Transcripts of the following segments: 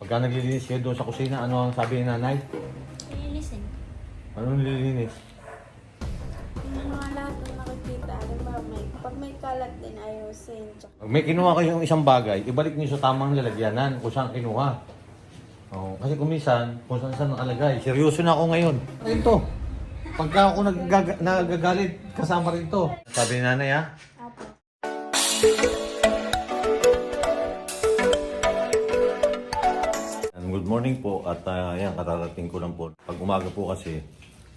Pagka naglilinis kayo doon sa kusina, ano ang sabi ni nanay? Lilinisin. Ano nililinis? Yung mga lahat ng nakikita, pag may kalat din ayusin. Pag may kinuha kayong isang bagay, ibalik niyo sa tamang lalagyanan kung saan kinuha. Oh, kasi kung minsan, kung saan nakalagay. Seryoso na ako ngayon. Ayun to. Pagka ako nagagalit, kasama rin to. Sabi ni nanay ha? Apo. Good morning po at yan, katarating ko lang po. Pag umaga po kasi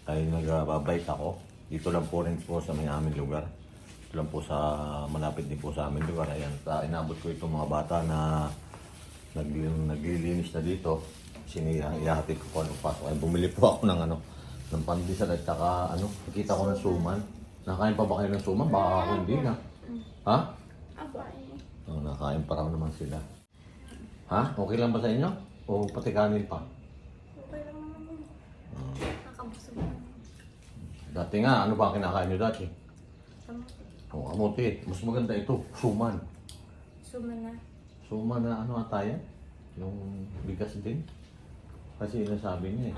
ay nagbabike ako. Dito lang po rin po sa may aming lugar. Dito lang po sa malapit din po sa aming lugar. Ayan, inabot ko itong mga bata na naglilinis na dito. Ihahatid ko po anong pasok. Ay, bumili po ako ng pandesal at saka nakita ko ng suman. Nakain pa ba kayo ng suman? Baka ako hindi na. Ha? Apo. Oh, nakain pa raw naman sila. Ha? Okay lang ba sa inyo? O pati kanin pa? Okay lang naman yun. Nakabusog na. Dati nga, ano ba ang kinakain nyo dati? Kamuti. O, kamuti. Mas maganda ito, suman. Suman na. Suman na ano ata yan? Yung bigas din. Kasi inasabi niya eh.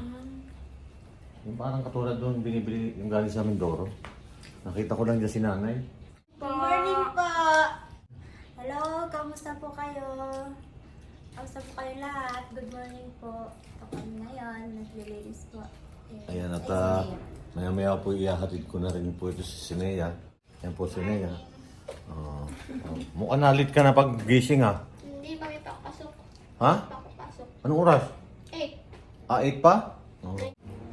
Yung parang katulad doon binibili yung galing sa Mindoro. Nakita ko lang dyan si nanay. Good morning po! Hello, kamusta po kayo? Kamusta po kayo lahat? Good morning po. Ito kami ngayon, naglilinis po. Ayan at Ay, maya-maya po ihahatid ko na rin po ito si Sinea. Yan po si Sinea. Mukhang nalit ka na pag gising ha. Hindi pa may pakapasok. Ha? Pakapasok. Anong oras? 8. 8 pa? Oo.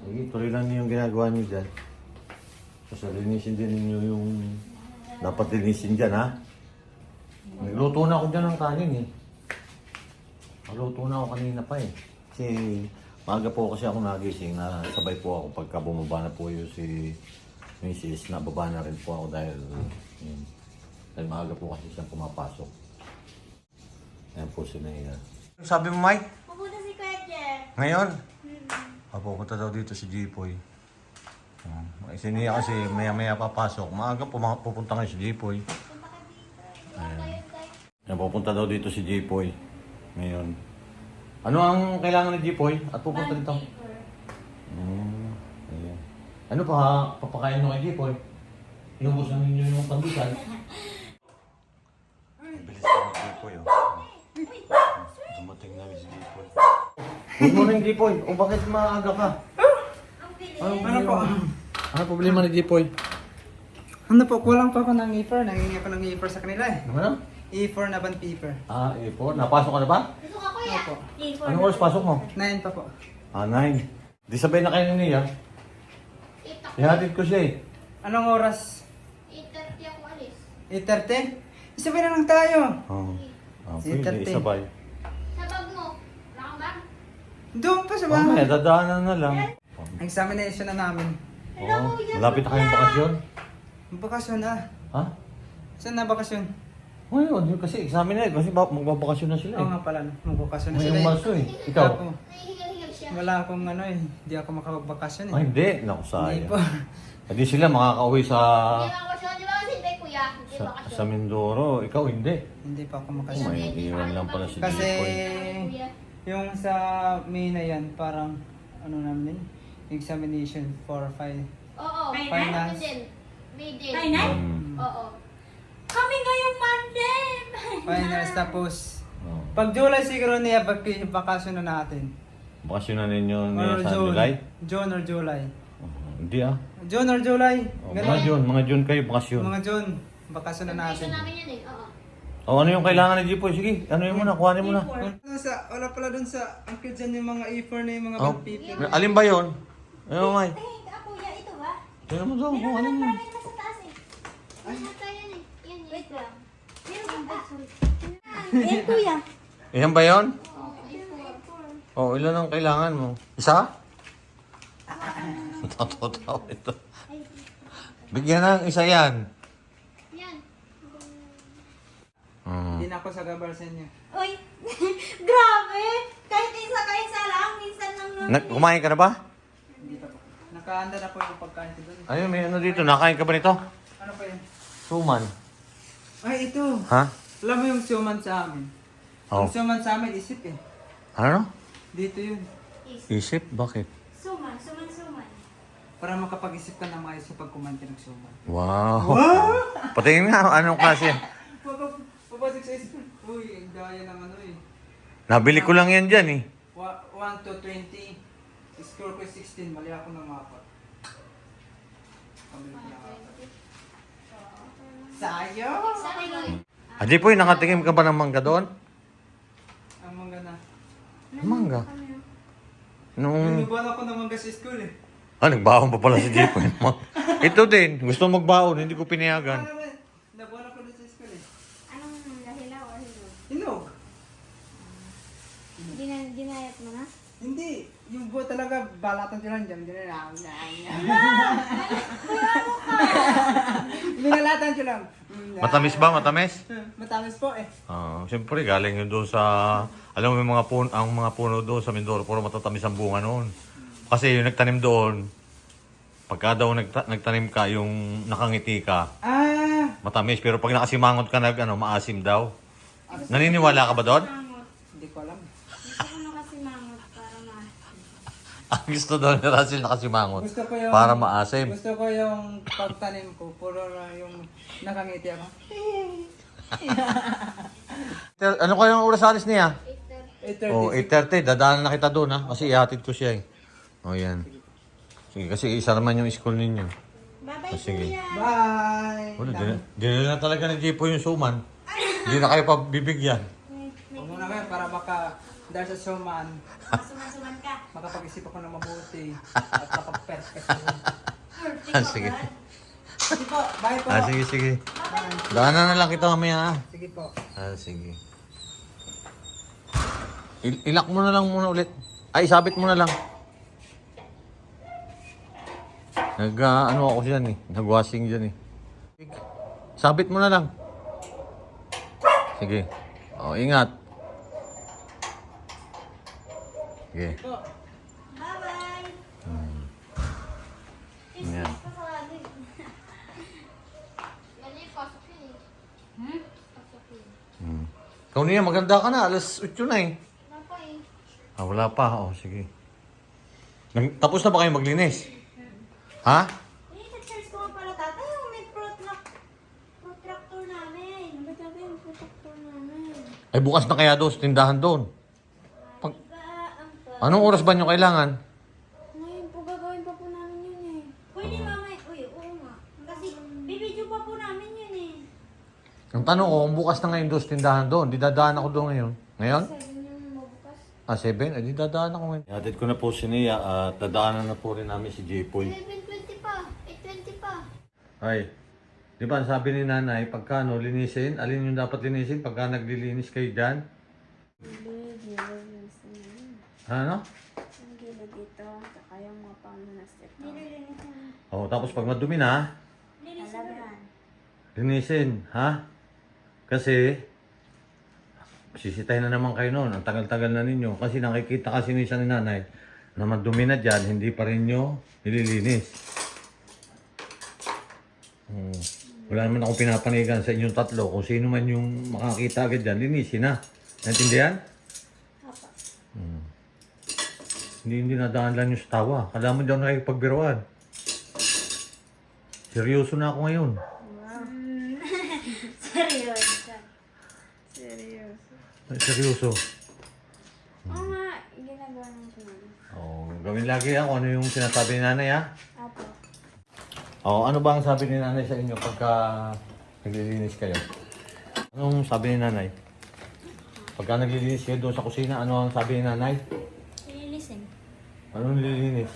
Sige, tuloy lang niyo yung ginagawa niyo dyan. So, linisin din ninyo yung dapat linisin dyan, ha? Nagluto na ako dyan ng kanin, eh. Nagluto na ako kanina pa, eh. Kasi maaga po kasi ako nagising na sabay po ako pagka bumaba na po yung si Mrs. Nababa na rin po ako dahil maaga po kasi siyang pumapasok. Ayan po si Naya. Sabi mo, Mike? Pupunta si Kuya Jeff. Ngayon? Pupunta daw dito si Jipoy. Si Nia kasi maya-maya papasok. Maaga pupunta ngayon si Jipoy. Ayan, pupunta daw dito si Jipoy. Ngayon. Ano ang kailangan ni Jipoy? At pupunta dito? Ayan. Ano pa papakain mo kay Jipoy? Inubusan ninyo yung pandesal. Bilis ka ni Jipoy, oh. Dumating na si Jipoy. Good morning, Jipoy. O bakit maaga ka? Ano problema ni Jipoy? Ano po, kulang pa ako ng E4. Nangingi ako ng E4 sa kanila eh. Ano? E4 na band paper. A4. Napasok ka na ba? Opo. Anong oras pasok mo? 9 pa po. 9. Di sabay na kayo ni Nia. Ihatid ko siya eh. Anong oras? 8:30 ako alis. 8:30? Isabay na lang tayo. Pwede, 8:30. isabay. Sa bag mo, nakabag? Doon pa sa Mamaya, bahay. dadaanan na lang. Examination na namin. Malapit na kayong bakasyon. Bakasyon na. Ha? Saan na bakasyon? Ngayon, yun kasi examine na eh. Kasi magbabakasyon na sila Oo eh. nga pala, magbakasyon na sila Ngayong eh. Marso eh. Ikaw? Ako, Nahihigal-higal siya. wala akong hindi ako makapagbakasyon eh. Ay, hindi. Naku, Hindi sayang. po. Hindi sila makakauwi sa Hindi bakasyon, di ba kasi hindi kuya? Hindi sa bakasyon. Mindoro. Ikaw, hindi. Hindi pa ako Oh, makasyon. may iwan lang pala si Kasi Jipoy. Kuya. yung sa May na yan, parang namin, examination for 5. Oo. Finance. Ano din? May din. Hmm. Oo. Kami ngayong Monday! Finals tapos. Oh. Pag July siguro niya, bakasyon na natin. Bakasyon na ninyo Or niya sa June. July? June or July. Hindi ah. June or July. Mga June kayo, bakasyon. Mga June. Bakasyon na natin. Gusto namin yan eh. Oo. Oh, ano yung kailangan ni Jipoy? Sige, ano yung muna, kuhanin mo na. Wala pala dun sa angkil dyan yung mga A4 na yung mga Oh, band paper. alin ba yun? Ano, May? Kuya, ito ba? Tignan mo daw, kung ano yun. Parang nasa taas eh. Nasa yan eh. Yan eh. Wait lang. Meron ka sorry. Yan kuya. Iyan ba yun? Oo, A4. Oh, ilan ang kailangan mo? Isa? Totoo ito. Bigyan ng isa yan. Yan. Hindi na ako sa gabar sa inyo. Uy! Grabe! Kahit isa lang. Minsan lang nun. Kumain ka na ba? Hindi pa po. Nakaanda na po yung pagkain ko dun. Ayun, may ano dito. Nakain ka ba nito? Ano pa yun? Suman. Ay, ito. Ha? Alam mo yung suman sa amin. Oh. Yung suman sa amin, isip eh. Ano? Dito yun. Isip? Bakit? Suman. Para makapag-isip ka na maayos kapag kumante ng suman. Wow! Patingin nga, anong klase? Papasok sa isip. Uy, ang daya ng ano eh. Nabili ko lang yan dyan eh. 1 to 20. Score ko 16. Mali ako ng apat. Pamili ko ng apat. Sayang! Adi po, nakatingin ka ba ng mangga doon? Ang mangga na. Mangga? Nung... Binubuhan ako ng mangga sa school eh. Nagbaon pa pala si Jepo. Ito din, gusto magbaon, hindi ko pinayagan. Nabuhan ako doon sa school eh. Anong lahilaw o hinog? Hinog. Dinayat mo na? Hindi. Yung buo talaga, balatan ko lang dyan. Binalatan ko lang. Matamis ba? Matamis? Matamis po eh. Siyempre, galing yun doon sa... Alam mo yung mga puno, ang mga puno doon sa Mindoro, puro matatamis ang bunga noon. Kasi yung nagtanim doon, pagka daw nagtanim ka, yung nakangiti ka, matamis. Pero pag nakasimangot ka, maasim daw. Naniniwala ka ba doon? Hindi ko alam. Gusto ko nakasimangot para Ang gusto daw ni Russell nakasimangot. Gusto ko yung... Para maasim. Gusto ko yung pagtanim ko, puro na yung nakangiti ako. Ano kayang oras alis niya? 8:30. Oh, 8:30. Dadaanan na kita doon ha. Kasi ihatid ko siya eh. Oh, yan. Sige, kasi isa naman yung school ninyo. Bye-bye, Sige. kuya. Bye! Wala, dinala na talaga ni Jepo yung suman. Hindi na kayo pabibigyan. Huwag mo na ngayon para baka dahil sa suman, Suman ka. makapag-isip ako ng mabuti at makaperfect. Sige. Sige po, bye po. Sige. Daanan na lang kita mamaya ha. Sige po. Sige. Ilak mo na lang muna ulit. Ay, sabit mo na lang. Ano ako dyan eh. Nag-washing dyan eh. Sabit mo na lang. Sige. Ingat. Sige. Bye-bye. Yan. Ikaw niya, maganda ka na. Alas 8 na eh. Wala pa. Sige. Tapos na ba kayo maglinis? Ha? Nag-search ko nga pala tatay. May protractor namin. Ba't natin yung protractor namin? Ay, bukas na kaya doon sa tindahan doon. Diba ang Anong oras ba nyo kailangan? Ngayon po gagawin pa po namin yun eh. Pwede mamay. Uy, oo nga. Kasi bibidyo pa po namin yun eh. Ang tanong ko, kung bukas na ngayon doon sa tindahan doon, di dadaan ako doon ngayon. Ngayon? 7 yung mabukas. 7? Di dadaan ako ngayon. Ihatid ko na po si Nia at dadaanan na po rin namin si J-Poy. 7:20 pa. 8:20 pa. Ay, di ba sabi ni nanay, pagka linisin, alin yung dapat linisin pagka naglilinis kayo dyan? Ano? Ang gilid dito. Tsaka yung mga pamunas ito. Tapos pag madumi na, Alagaan. linisin, ha? Kasi, sisitay na naman kayo noon. Ang tagal-tagal na ninyo. Kasi nakikita kasi minsan ni nanay na madumi na dyan, hindi pa rin nyo nililinis. Wala naman akong pinapanigan sa inyong tatlo. Kung sino man yung makakita agad dyan, linisin na. Naintindihan? Apa. Hindi nadaan lang yung sa tawa. Kala mo daw nakikipagbiruan. Seryoso na ako ngayon. Seryoso. Seryoso. Ay, seryoso. Oo nga, ginagawa ng sunan. Gawin lagi ako. Ano yung sinasabi ni nanay, ha? Apo. Ano ba ang sabi ni nanay sa inyo pagka naglilinis kayo? Anong sabi ni nanay? Pagka naglilinis kayo doon sa kusina, ano ang sabi ni nanay? Lilinisin. Anong nililinis?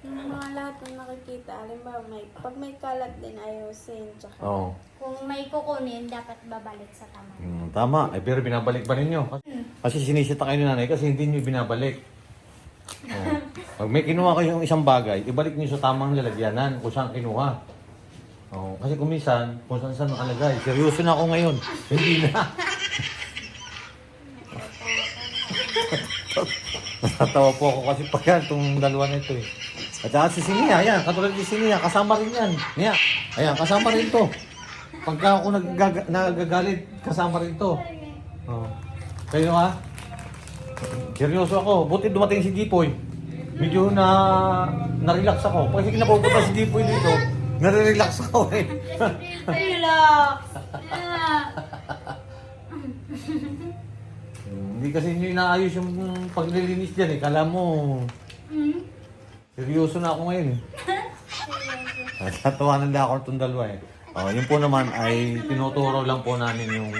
Yung mga lahat ng nakikita, halimbawa, pag may kalat din ayusin. Tsaka Kung may kukunin, dapat babalik sa tama. Tama. Pero binabalik ba ninyo? Kasi sinisita kayo ni nanay kasi hindi nyo binabalik. Pag may kinuha kayong isang bagay, ibalik nyo sa tamang lalagyanan kung saan kinuha. Kasi kung minsan, kung saan nakalagay. Seryoso na ako ngayon. Hindi na. Natatawa po ako kasi pagka itong dalawa na ito eh. At saka si Sinia, ayan, katulad ni Sinia, kasama rin yan. Nia, ayan, kasama rin to. Pagka ako nagagalit, kasama rin to. Kayo ha? Seryoso ako. Buti dumating si Jipoy. Medyo na-relax ako. Kasi kinapupunta si Jipoy dito, nare-relax ako eh. Relax. Hindi kasi nyo inaayos yung paglilinis dyan eh. Kala mo, seryoso na ako ngayon eh. Tatawanan na ako itong dalawa eh. Yun po naman ay tinuturo lang po namin yung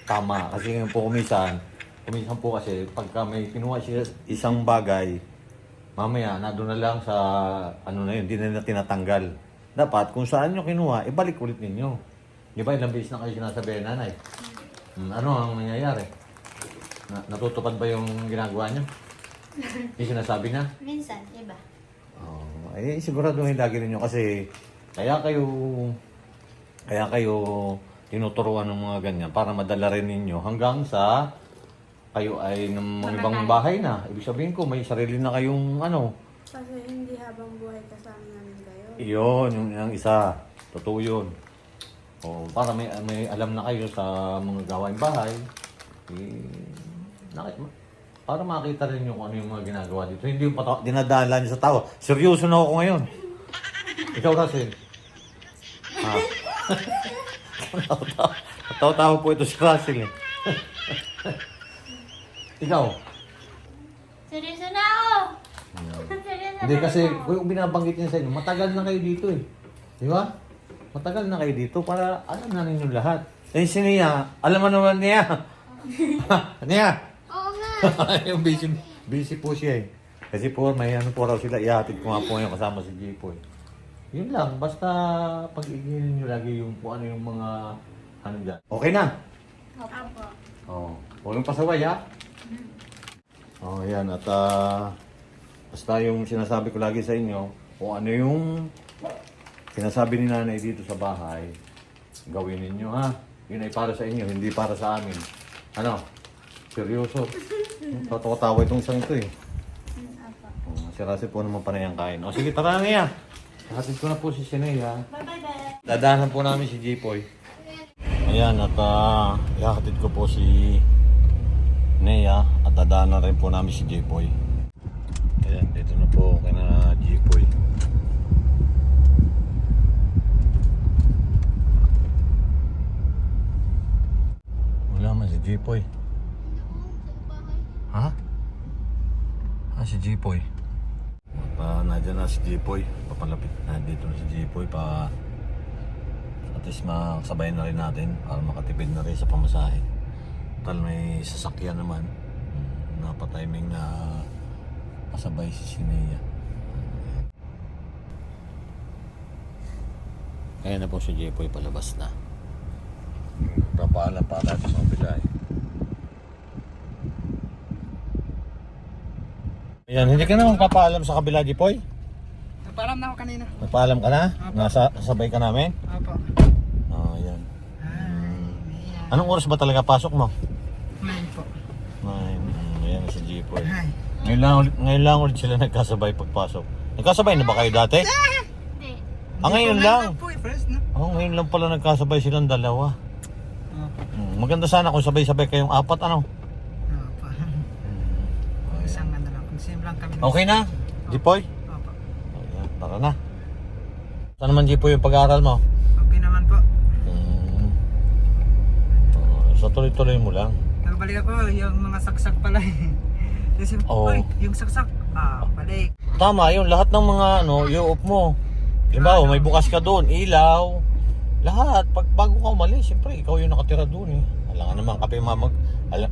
tama. Kasi ngayon po kumisan po kasi pagka may kinuha siya isang bagay, mamaya na doon na lang sa ano na yun, hindi na tinatanggal. Dapat kung saan nyo kinuha, ibalik ulit ninyo. Di ba ilang beses na kayo sinasabi, nanay? Ano ang nangyayari? Natutupad ba yung ginagawa nyo? Yung sinasabi na? Minsan, iba. Siguraduhin lagi ninyo kasi kaya kayo tinuturuan ng mga ganyan para madala rin ninyo hanggang sa kayo ay ng mga ibang bahay na. Ibig sabihin ko, may sarili na kayong ano. Kasi hindi habang buhay kasama namin kayo. Iyon, yung isa. Totoo yun. Para may alam na kayo sa mga gawain bahay. Para makita rin yung ano yung mga ginagawa dito. Hindi yung dinadala niyo sa tao. Seryoso na ako ngayon. Ikaw, Russell. Tawa-tawa po ito si Russell eh. Ikaw? Seryoso na ako! Seryoso Hindi na kasi, ako. kung binabanggit niya sa inyo, matagal na kayo dito eh. Di ba? Matagal na kayo dito para alam na ninyo lahat. Eh si Nia, alam mo naman Nia. Nia! Oo nga! Yung busy po siya eh. Kasi po, may ano po raw sila, ihatid ko nga po ngayon kasama si Jipoy. Yun lang, basta pag-igilin nyo lagi yung kung ano yung mga ano dyan. Okay na? Opo. Huwag pasaway ha? Yan. At basta yung sinasabi ko lagi sa inyo, kung ano yung sinasabi ni nanay dito sa bahay, gawin ninyo ha. Yun ay para sa inyo, hindi para sa amin. Ano? Seryoso. Tatawa itong isang ito eh. Si Russell po naman panay ang kain. Sige, tara na yan. Hatid ko na po si Sinea. Bye-bye. Dadahan po namin si Jipoy. Ayan, at ihahatid ko po si Nea at dadahan na rin po namin si Jipoy. Ayan, dito na po kay na Jipoy. Wala man si Jipoy. Ha? Si Jipoy. Nandiyan na si Jipoy. Papalapit na dito na si Jipoy pa at least makasabay na rin natin para makatipid na rin sa pamasahe. Tal may sasakyan naman. Napatiming na kasabay si Sinea. Kaya na po si Jipoy palabas na. Papaalam pa natin sa kabila eh. Ayan, hindi ka naman papaalam sa kabila, Jipoy? Nagpaalam na ako kanina. Nagpaalam ka na? Nasabay ka namin? Opo. Ayan. Anong oras ba talaga pasok mo? 9 po. Ayan si Jipoy. Hi. Ngayon lang ulit sila nagkasabay pagpasok. Nagkasabay na ba kayo dati? Hindi. Ngayon lang. Po, fresh na. Ngayon lang pala nagkasabay silang dalawa. Opo. Maganda sana kung sabay-sabay kayong apat, ano? Opo. Isang ano lang. Kung same lang kami. Okay na? Jipoy? Opo. Ayan, tara na. Saan naman, Jipoy, yung pag-aaral mo? Okay naman po. So tuloy-tuloy mo lang. Nagbalik ako, yung mga saksak pala eh. Kasi, Oo. yung saksak, balik. Tama, yung lahat ng mga i-off mo. Diba, may bukas ka doon, ilaw, lahat. Pag bago ka umalis, siyempre, ikaw yung nakatira doon eh. Alam nga naman,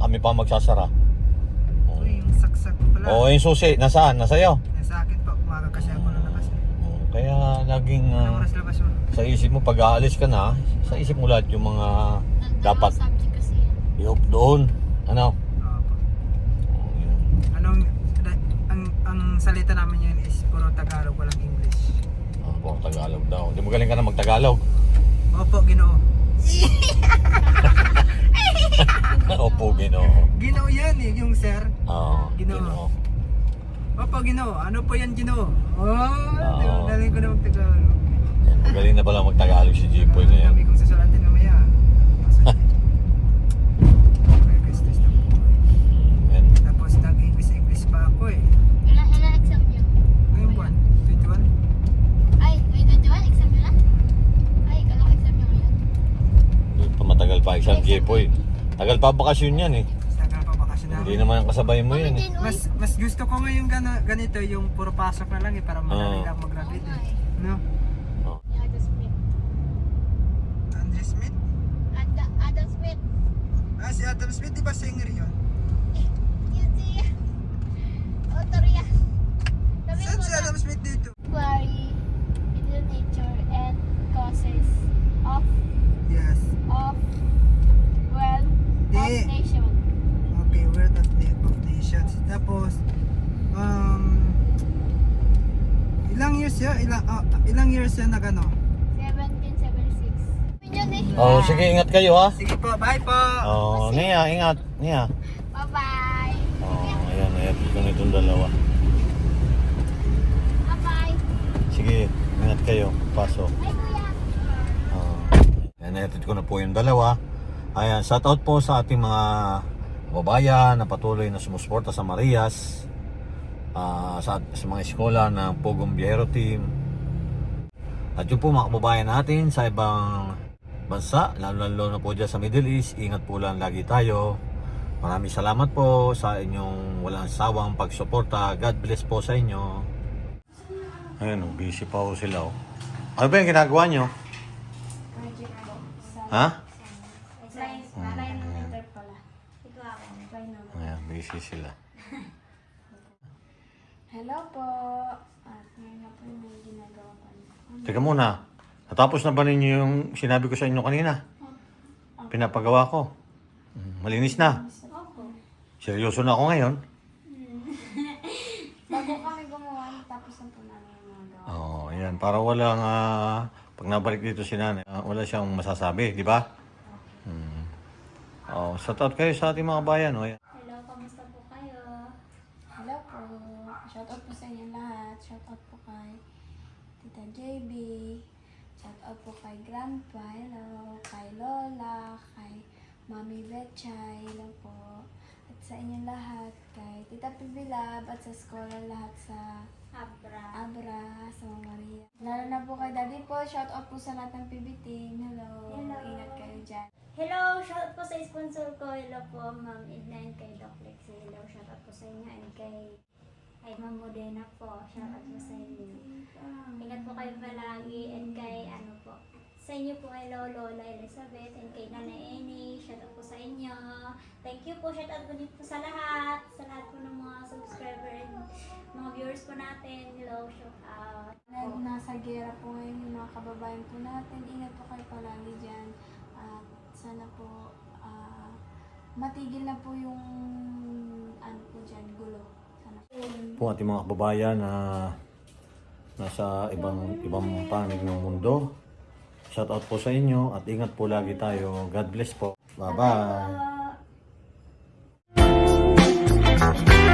kami pa magsasara. Yung saksak pala. Yung susi, nasaan? Nasa'yo? Sa akin po, umaga kasi ako nalabas. Kaya laging Anong oras labas mo? sa isip mo, pag aalis ka na, sa isip mo lahat yung mga dapat Subject kasi yan. i-off doon. Ano? Opo. Yun. Ang salita namin yun is puro Tagalog, walang English. Puro Tagalog daw. Di mo galing ka na mag-Tagalog? Opo, Ginoo. Opo, Ginoo. Ginoo yan eh, yung sir. Oo, Ginoo. Ginoo. Opo, Ginoo. Ano po yan, Ginoo? Oo. Daling ko na mag-Tagalog. Yan, magaling na pala mag-Tagalog si Jipoy Dami ngayon. kong sasalatin mamaya. Okay, guys, test na po. Yan. Tapos po eh. Tagal pa bakasyon yan eh. Tagal pa bakasyon namin. Hindi naman kasabay mo yun eh. Mas gusto ko ngayon ganito yung puro pasok na lang eh para madali lang mag-graduate eh. No? Adam Smith. Andre Smith? Adam Smith. Ah, si Adam Smith, di ba singer yun? Yun si author yan. Sabi Saan ko si na, Adam Smith dito? query in the nature and causes of Yes. wealth of Di. nation. Okay, Wealth of Nations. Tapos, ilang years yan? Ilang years yan na gano? 1776. Yun eh. Oh, sige, ingat kayo ha. Sige po, bye po! Oh, Nia, ingat. Nia. Bye-bye. Oh, ayan, ayan ko nitong dalawa. Bye-bye. Sige, ingat kayo. Pasok. Bye, kuya. Ayan, nahatid ko na po yung dalawa. Ayan, shout out po sa ating mga kababayan na patuloy na sumusuporta sa Marias, sa mga eskola ng Pogong Biyahero Team. At yung po mga kababayan natin sa ibang bansa, lalo na po dyan sa Middle East, ingat po lang lagi tayo. Maraming salamat po sa inyong walang sawang pagsuporta. God bless po sa inyo. Ayun, busy pa po sila. Ano ba yung ginagawa nyo? Project po. Ha? Line number pala. Ito ako. Line number. Ayan, busy sila. Hello po. At ngayon na po yung may ginagawa ko. Teka muna, natapos na ba ninyo yung sinabi ko sa inyo kanina? Pinapagawa ko. Malinis na. Opo. Seryoso na ako ngayon. Bago kami gumawa, tapos na po namin yung mga gawa. Oo, ayan. Para walang, pag nabalik dito si nanay, wala siyang masasabi, di ba? Oh, shout out kayo sa ating mga bayan. Oh, ayan. Hello, kamusta po kayo? Hello po. Shoutout po sa inyo lahat. Shoutout po kay Tita JB. Shoutout po kay Grandpa. Hello. Kay Lola. Kay Mami Betchay. Hello po. At sa inyo lahat. Kay Tita Pibilab. At sa scholar lahat sa Abra. Sa Mama Maria. Lalo na po kay Daddy po. Shoutout po sa lahat ng PB team. Hello. Hello. Ingat kayo dyan. Hello, shoutout po sa sponsor ko. Hello po, Ma'am Edna and kay Doc Lexi. Hello, shoutout po sa inyo and kay Ma'am Modena po. Shoutout po sa inyo. Ingat po kayo palagi and kay po. Sa inyo po kay Lola Elizabeth and kay Nanay Amy. Shoutout po sa inyo. Thank you po. Shoutout po din po sa lahat. Sa lahat po ng mga subscriber and mga viewers po natin. Hello, shoutout. Nasa gera po ngayon yung mga kababayan po natin. Ingat po kayo palagi dyan. At sana po matigil na po yung po dyan, gulo. Sana Po ating mga kababayan na nasa ibang panig ng mundo. Shout out po sa inyo at ingat po lagi tayo. God bless po. Bye-bye. Bye.